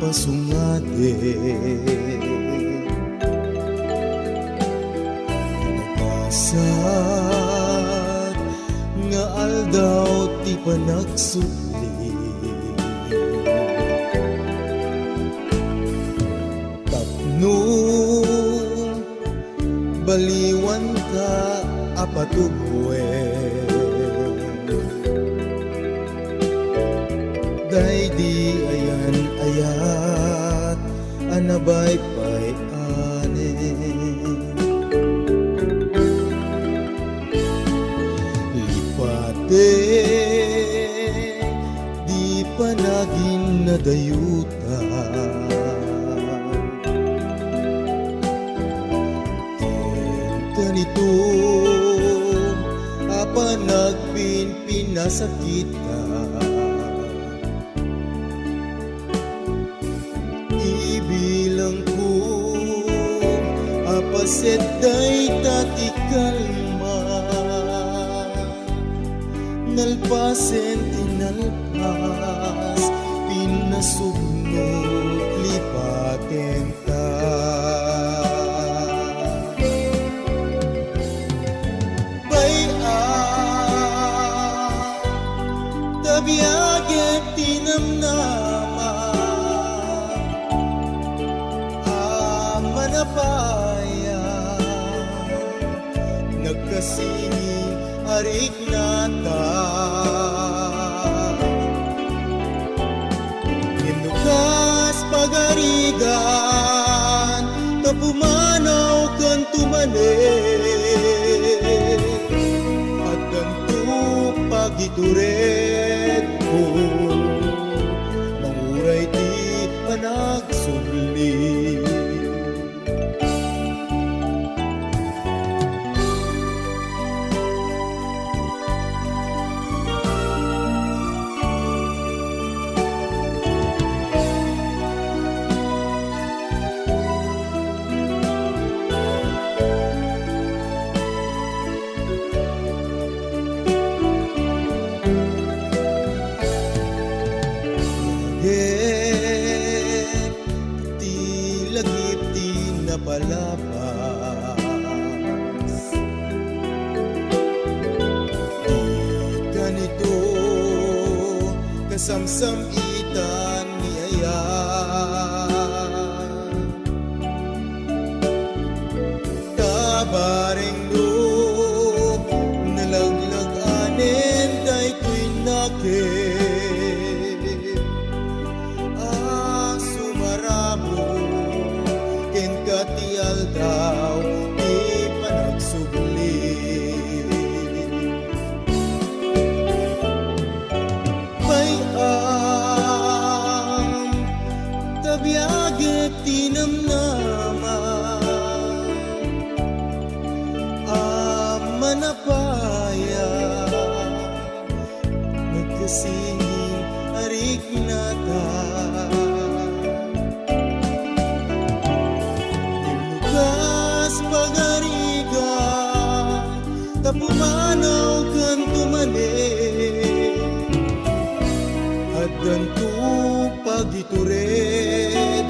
pasungade nagkasat nga aldaw ti panagsuli tapno baliwan ka apatubwe day di ayan ayat anabay pay ane lipate di panagin na dayuta ganito apa nagpinasakit ka ibilang ko apaset day tatikalma nalpasen tinalpas pinasubnot lipaten ta biyaget tinamnama manapaya nagkasinging arik nata ninukas pagarigan tapumanaw kan tumanen at gantu pagituret ko manguray di panagsubli lagip di napalapas di ganito kasamsam itan ni ayan tabaring no nalaglag anen day ko'y nakit daw di panagsubli may ang tabiaget tinamnama manapaya nagkasingin arik nata pagarigan tapumanaw kan tumanen at gantu pagituret